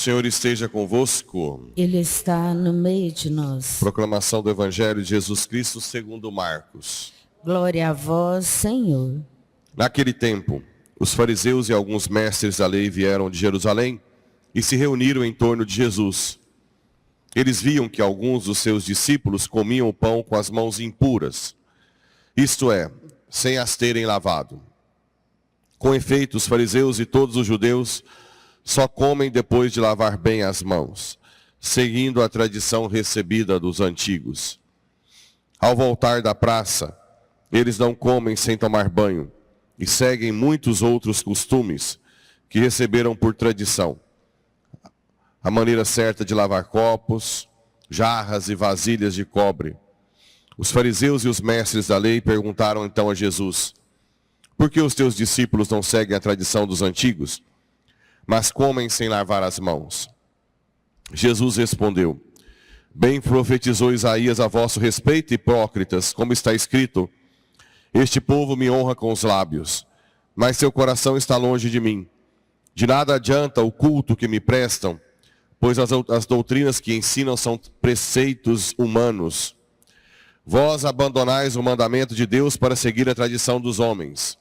Senhor esteja convosco. Ele está no meio de nós. Proclamação do Evangelho de Jesus Cristo segundo Marcos. Glória a vós, Senhor. Naquele tempo, os fariseus e alguns mestres da lei vieram de Jerusalém e se reuniram em torno de Jesus. Eles viam que alguns dos seus discípulos comiam o pão com as mãos impuras, isto é, sem as terem lavado. Com efeito, os fariseus e todos os judeus só comem depois de lavar bem as mãos, seguindo a tradição recebida dos antigos. Ao voltar da praça, eles não comem sem tomar banho e seguem muitos outros costumes que receberam por tradição. A maneira certa de lavar copos, jarras e vasilhas de cobre. Os fariseus e os mestres da lei perguntaram então a Jesus: por que os teus discípulos não seguem a tradição dos antigos, mas comem sem lavar as mãos? Jesus respondeu: bem profetizou Isaías a vosso respeito, hipócritas, como está escrito: este povo me honra com os lábios, mas seu coração está longe de mim. De nada adianta o culto que me prestam, pois as doutrinas que ensinam são preceitos humanos. Vós abandonais o mandamento de Deus para seguir a tradição dos homens.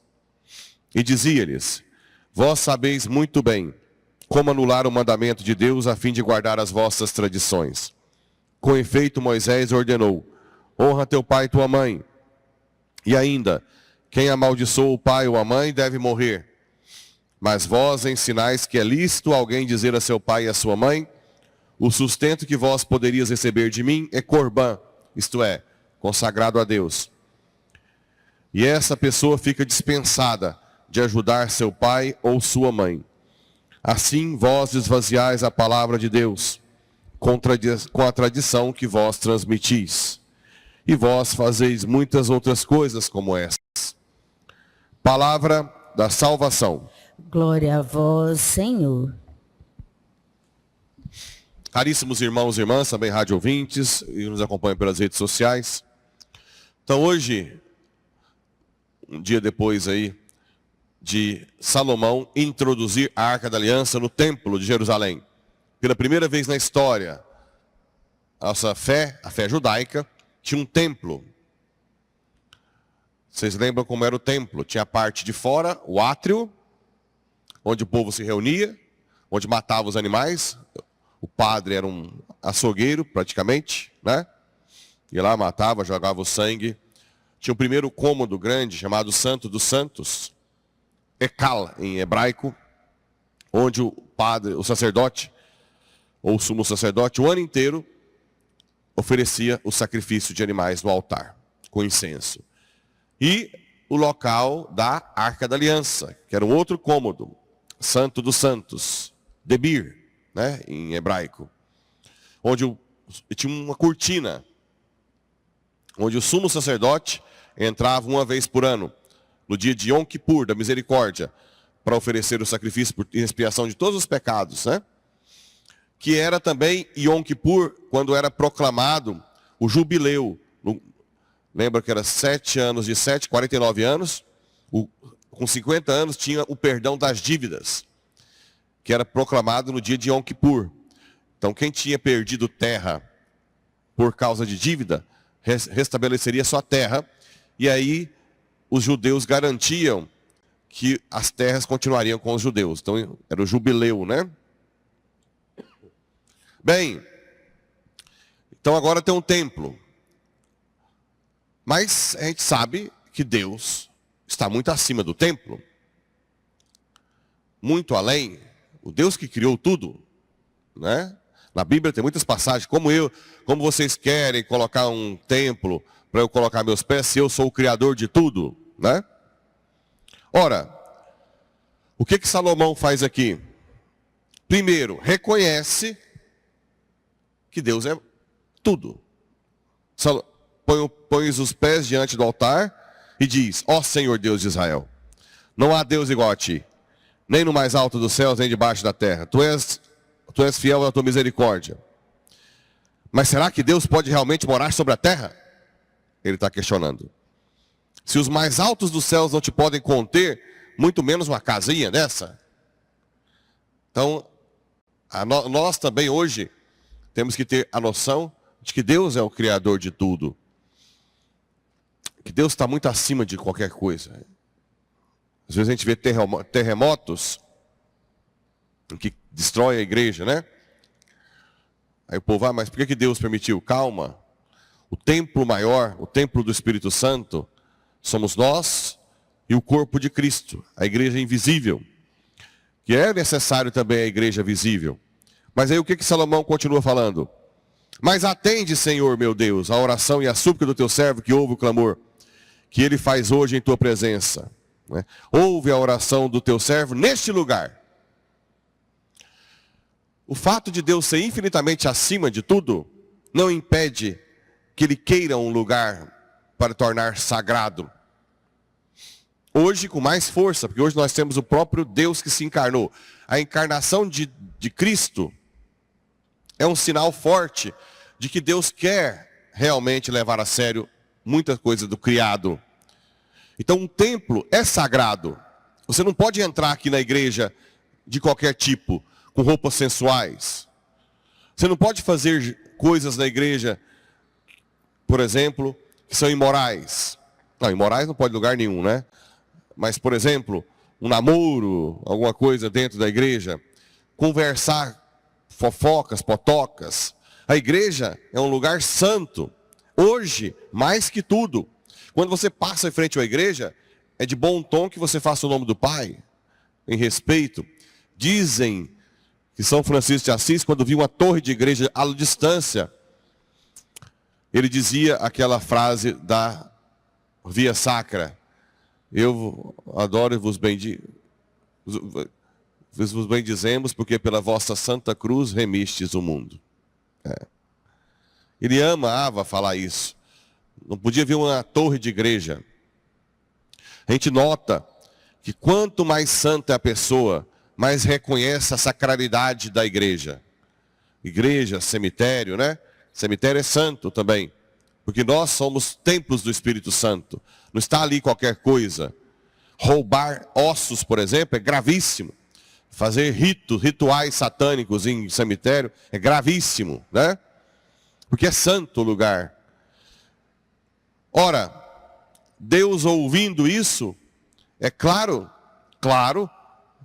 E dizia-lhes: vós sabeis muito bem como anular o mandamento de Deus a fim de guardar as vossas tradições. Com efeito, Moisés ordenou: honra teu pai e tua mãe. E ainda, quem amaldiçoa o pai ou a mãe deve morrer. Mas vós ensinais que é lícito alguém dizer a seu pai e a sua mãe: o sustento que vós poderias receber de mim é corbã, isto é, consagrado a Deus. E essa pessoa fica dispensada de ajudar seu pai ou sua mãe. Assim vós esvaziais a palavra de Deus com a tradição que vós transmitis. E vós fazeis muitas outras coisas como essas. Palavra da salvação. Glória a vós, Senhor. Caríssimos irmãos e irmãs, também rádio ouvintes, e nos acompanham pelas redes sociais. Então hoje, um dia depois aí de Salomão introduzir a Arca da Aliança no Templo de Jerusalém. Pela primeira vez na história, a fé judaica, tinha um templo. Vocês lembram como era o templo? Tinha a parte de fora, o átrio, onde o povo se reunia, onde matava os animais. O padre era um açougueiro, praticamente, né? Ia lá, matava, jogava o sangue. Tinha o primeiro cômodo grande, chamado Santo dos Santos, Ekal, em hebraico, onde o padre, o sacerdote, ou o sumo sacerdote, o ano inteiro, oferecia o sacrifício de animais no altar, com incenso. E o local da Arca da Aliança, que era um outro cômodo, Santo dos Santos, Debir, né, em hebraico, onde tinha uma cortina, onde o sumo sacerdote entrava uma vez por ano, no dia de Yom Kippur, da misericórdia, para oferecer o sacrifício por expiação de todos os pecados, né? Que era também Yom Kippur, quando era proclamado o jubileu. Lembra que era 7 anos de 7, 49 anos, com 50 anos tinha o perdão das dívidas, que era proclamado no dia de Yom Kippur. Então quem tinha perdido terra por causa de dívida, restabeleceria sua terra, e aí os judeus garantiam que as terras continuariam com os judeus. Então era o jubileu, né? Bem, então agora tem um templo. Mas a gente sabe que Deus está muito acima do templo. Muito além. O Deus que criou tudo, né? Na Bíblia tem muitas passagens, como vocês querem colocar um templo para eu colocar meus pés, se eu sou o criador de tudo, né? Ora, o que Salomão faz aqui? Primeiro, reconhece que Deus é tudo. Põe os pés diante do altar e diz: ó Senhor Deus de Israel, não há Deus igual a ti, nem no mais alto dos céus, nem debaixo da terra. Tu és fiel à tua misericórdia. Mas será que Deus pode realmente morar sobre a terra? Ele está questionando. Se os mais altos dos céus não te podem conter, muito menos uma casinha dessa. Então, Nós também hoje temos que ter a noção de que Deus é o Criador de tudo. Que Deus está muito acima de qualquer coisa. Às vezes a gente vê terremotos que destrói a igreja, né? Aí o povo, mas por que Deus permitiu? Calma. O templo maior, o templo do Espírito Santo, somos nós e o corpo de Cristo, a igreja invisível. Que é necessário também a igreja visível. Mas aí o que Salomão continua falando? Mas atende, Senhor meu Deus, a oração e a súplica do teu servo que ouve o clamor, que ele faz hoje em tua presença. Né? Ouve a oração do teu servo neste lugar. O fato de Deus ser infinitamente acima de tudo, não impede que ele queira um lugar para tornar sagrado. Hoje com mais força, porque hoje nós temos o próprio Deus que se encarnou. A encarnação de Cristo é um sinal forte de que Deus quer realmente levar a sério muita coisa do criado. Então um templo é sagrado. Você não pode entrar aqui na igreja de qualquer tipo, com roupas sensuais. Você não pode fazer coisas na igreja, por exemplo, que são imorais. Não, imorais não pode em lugar nenhum, né? Mas, por exemplo, um namoro, alguma coisa dentro da igreja, conversar fofocas, potocas. A igreja é um lugar santo. Hoje, mais que tudo, quando você passa em frente à igreja, é de bom tom que você faça o nome do Pai, em respeito. Dizem que São Francisco de Assis, quando viu uma torre de igreja à distância, ele dizia aquela frase da Via Sacra: eu adoro e vos bendizemos, porque pela vossa santa cruz remistes o mundo. Ele amava falar isso. Não podia ver uma torre de igreja. A gente nota que quanto mais santa é a pessoa, mais reconhece a sacralidade da igreja. Igreja, cemitério, né? Cemitério é santo também. Porque nós somos templos do Espírito Santo. Não está ali qualquer coisa. Roubar ossos, por exemplo, é gravíssimo. Fazer rituais satânicos em cemitério é gravíssimo, né? Porque é santo o lugar. Ora, Deus ouvindo isso, é claro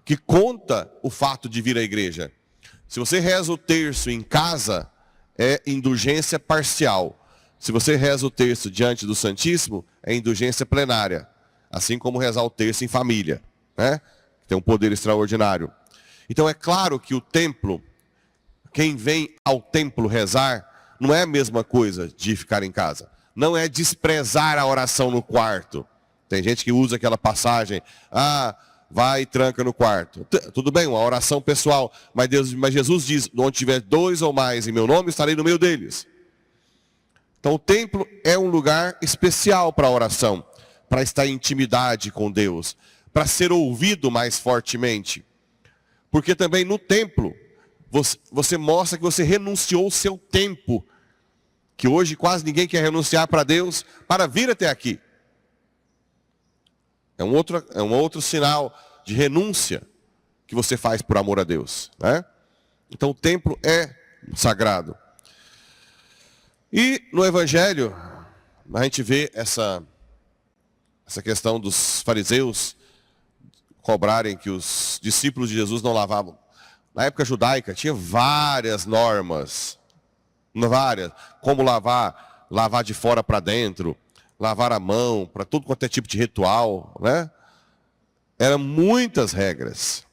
que conta o fato de vir à igreja. Se você reza o terço em casa, é indulgência parcial. Se você reza o terço diante do Santíssimo, é indulgência plenária. Assim como rezar o terço em família, né? Tem um poder extraordinário. Então é claro que o templo, quem vem ao templo rezar, não é a mesma coisa de ficar em casa. Não é desprezar a oração no quarto. Tem gente que usa aquela passagem, vai e tranca no quarto. Tudo bem, uma oração pessoal, mas Jesus diz, onde tiver 2 ou mais em meu nome, estarei no meio deles. Então o templo é um lugar especial para a oração, para estar em intimidade com Deus, para ser ouvido mais fortemente. Porque também no templo, você mostra que você renunciou o seu tempo, que hoje quase ninguém quer renunciar para Deus, para vir até aqui. É um outro sinal de renúncia que você faz por amor a Deus, né? Então o templo é sagrado. E no Evangelho, a gente vê essa questão dos fariseus cobrarem que os discípulos de Jesus não lavavam. Na época judaica tinha várias normas, como lavar de fora para dentro, lavar a mão, para tudo quanto é tipo de ritual, né? Eram muitas regras.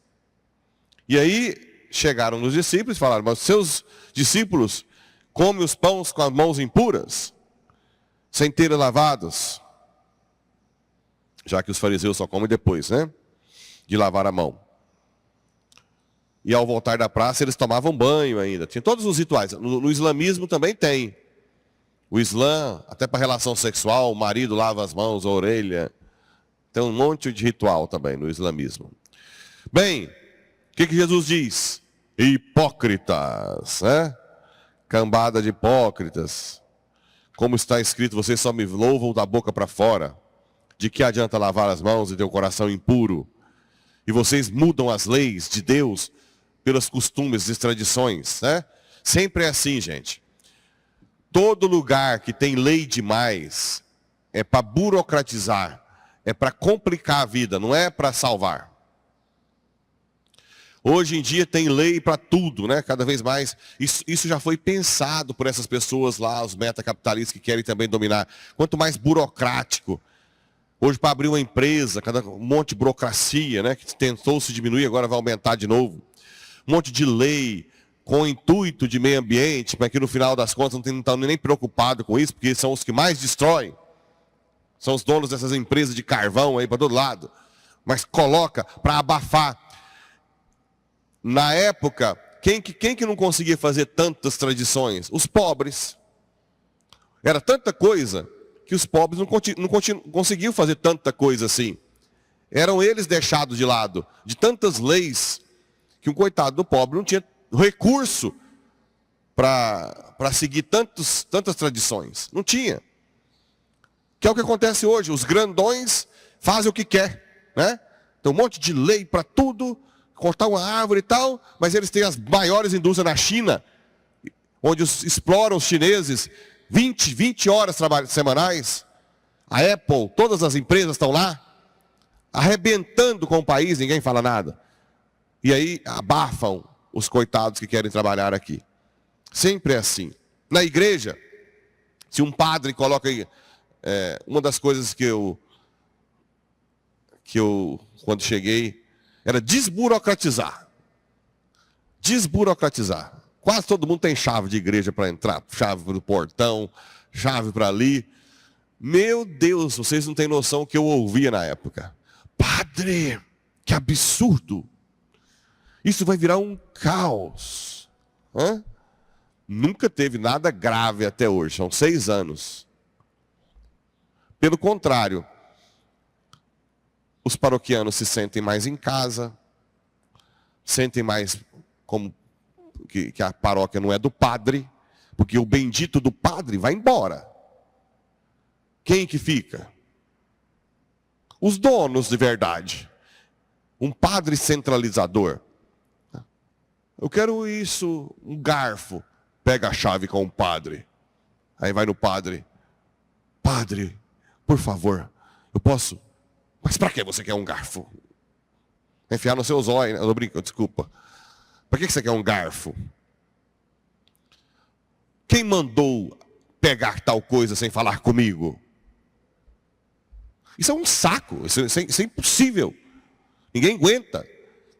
E aí chegaram nos discípulos e falaram, mas seus discípulos comem os pães com as mãos impuras, sem terem lavados. Já que os fariseus só comem depois, né? De lavar a mão. E ao voltar da praça, eles tomavam banho ainda. Tinha todos os rituais. No islamismo também tem. O Islã, até para relação sexual, o marido lava as mãos, a orelha. Tem um monte de ritual também no islamismo. Bem, o que Jesus diz? Hipócritas, né? Cambada de hipócritas. Como está escrito, vocês só me louvam da boca para fora. De que adianta lavar as mãos e ter o coração impuro? E vocês mudam as leis de Deus pelos costumes e tradições, né? Sempre é assim, gente. Todo lugar que tem lei demais é para burocratizar, é para complicar a vida, não é para salvar. Hoje em dia tem lei para tudo, né? Cada vez mais. Isso já foi pensado por essas pessoas lá, os metacapitalistas que querem também dominar. Quanto mais burocrático. Hoje, para abrir uma empresa, um monte de burocracia, né? Que tentou se diminuir, agora vai aumentar de novo. Um monte de lei com o intuito de meio ambiente, para que no final das contas não estão nem preocupados com isso, porque são os que mais destroem. São os donos dessas empresas de carvão aí para todo lado. Mas coloca para abafar. Na época, quem que não conseguia fazer tantas tradições? Os pobres. Era tanta coisa que os pobres não conseguiam fazer tanta coisa assim. Eram eles deixados de lado, de tantas leis, que um coitado do pobre não tinha recurso para seguir tantas tradições. Não tinha. Que é o que acontece hoje. Os grandões fazem o que quer, né? Tem um monte de lei para tudo, cortar uma árvore e tal, mas eles têm as maiores indústrias na China, onde exploram os chineses 20 horas semanais. A Apple, todas as empresas estão lá, arrebentando com o país, ninguém fala nada. E aí abafam os coitados que querem trabalhar aqui. Sempre é assim. Na igreja, se um padre coloca aí, uma das coisas que eu quando cheguei, era desburocratizar. Desburocratizar. Quase todo mundo tem chave de igreja para entrar, chave para o portão, chave para ali. Meu Deus, vocês não têm noção do que eu ouvia na época. Padre, que absurdo. Isso vai virar um caos. Hã? Nunca teve nada grave até hoje, são 6 anos. Pelo contrário, os paroquianos se sentem mais em casa, sentem mais como que a paróquia não é do padre, porque o bendito do padre vai embora. Quem que fica? Os donos de verdade. Um padre centralizador. Eu quero isso, um garfo. Pega a chave com o padre. Aí vai no padre. Padre, por favor, eu posso... Mas para que você quer um garfo? Enfiar no seu zóio, né? Eu não brinco, desculpa. Para que você quer um garfo? Quem mandou pegar tal coisa sem falar comigo? Isso é um saco, isso é impossível. Ninguém aguenta.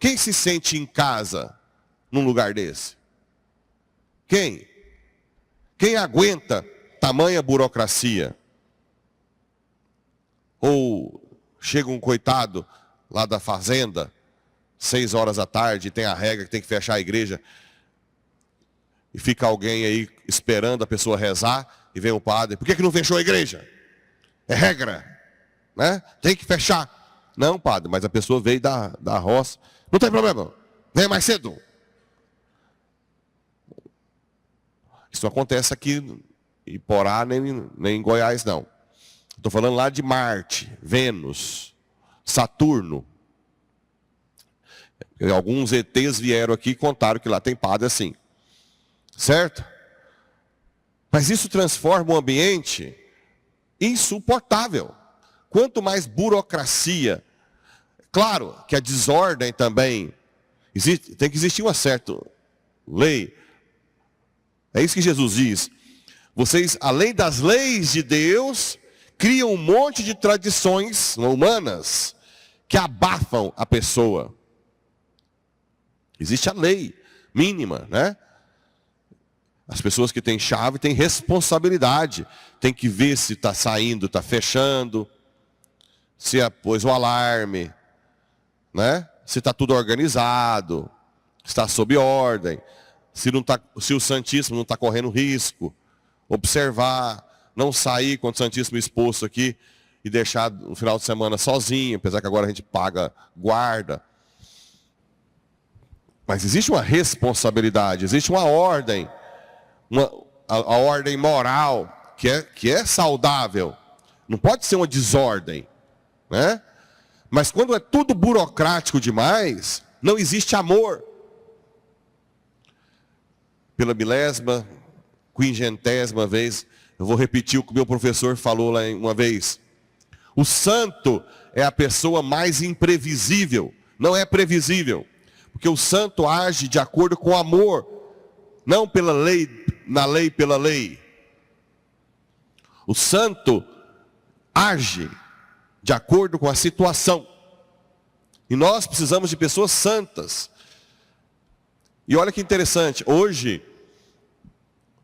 Quem se sente em casa num lugar desse? Quem? Quem aguenta tamanha burocracia? Ou chega um coitado lá da fazenda, 6 horas da tarde, e tem a regra que tem que fechar a igreja, e fica alguém aí esperando a pessoa rezar, e vem o padre, por que não fechou a igreja? É regra, né? Tem que fechar. Não, padre, mas a pessoa veio da roça, não tem problema, venha mais cedo. Isso acontece aqui em Porá, nem em Goiás, não. Estou falando lá de Marte, Vênus, Saturno. Alguns ETs vieram aqui e contaram que lá tem padre assim. Certo? Mas isso transforma o ambiente insuportável. Quanto mais burocracia. Claro que a desordem também. Tem que existir uma certa lei. É isso que Jesus diz. Vocês, além das leis de Deus, criam um monte de tradições humanas que abafam a pessoa. Existe a lei mínima, né? As pessoas que têm chave têm responsabilidade. Tem que ver se está saindo, está fechando. Se pôs o alarme, né? Se está tudo organizado. Se está sob ordem. Se o Santíssimo não está correndo risco. Observar. Não sair com o Santíssimo exposto aqui e deixar no final de semana sozinho, apesar que agora a gente paga guarda. Mas existe uma responsabilidade, existe uma ordem, a ordem moral que é saudável. Não pode ser uma desordem, né? Mas quando é tudo burocrático demais, não existe amor. pela milésima, quingentésima vez, eu vou repetir o que o meu professor falou lá uma vez. O santo é a pessoa mais imprevisível, não é previsível. Porque o santo age de acordo com o amor, não pela lei, na lei pela lei. O santo age de acordo com a situação. E nós precisamos de pessoas santas. E olha que interessante, hoje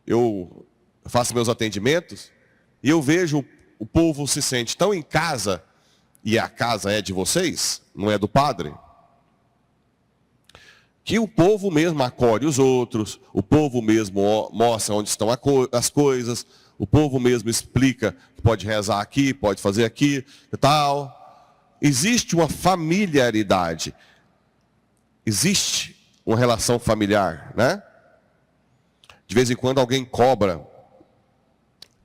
eu faço meus atendimentos e eu vejo o povo se sente tão em casa, e a casa é de vocês, não é do padre, que o povo mesmo acolhe os outros, o povo mesmo mostra onde estão as coisas, o povo mesmo explica que pode rezar aqui, pode fazer aqui e tal. Existe uma familiaridade, existe uma relação familiar, né? De vez em quando alguém cobra,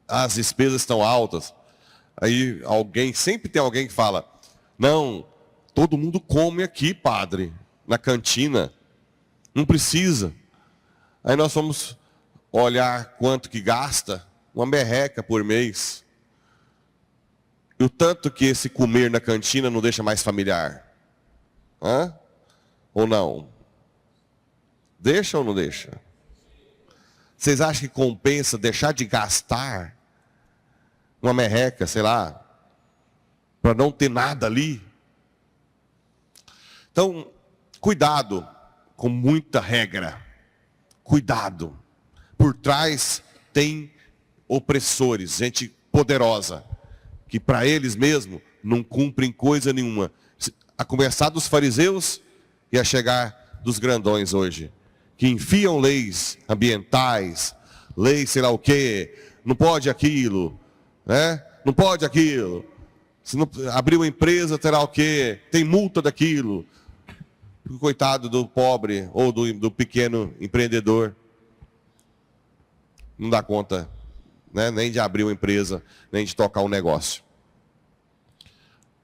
as despesas estão altas, aí sempre tem alguém que fala, não, todo mundo come aqui, padre, na cantina, não precisa. Aí nós vamos olhar quanto que gasta, uma merreca por mês. E o tanto que esse comer na cantina não deixa mais familiar. Hã? Ou não? Deixa ou não deixa? Vocês acham que compensa deixar de gastar uma merreca, sei lá, para não ter nada ali? Então, cuidado com muita regra. Cuidado. Por trás tem opressores, gente poderosa, que para eles mesmos não cumprem coisa nenhuma. A começar dos fariseus e a chegar dos grandões hoje, que enfiam leis ambientais, leis sei lá o quê, não pode aquilo, né? Não pode aquilo. Se não abrir uma empresa, terá o quê? Tem multa daquilo. Coitado do pobre ou do pequeno empreendedor. Não dá conta, né? Nem de abrir uma empresa, nem de tocar um negócio.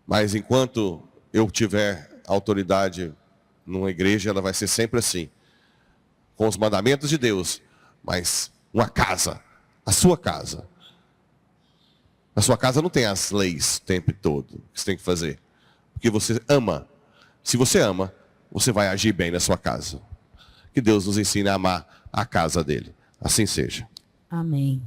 Mas enquanto eu tiver autoridade numa igreja, ela vai ser sempre assim. Com os mandamentos de Deus. Mas uma casa, a sua casa. A sua casa não tem as leis o tempo todo que você tem que fazer. Porque você ama. Se você ama, você vai agir bem na sua casa. Que Deus nos ensine a amar a casa dele. Assim seja. Amém.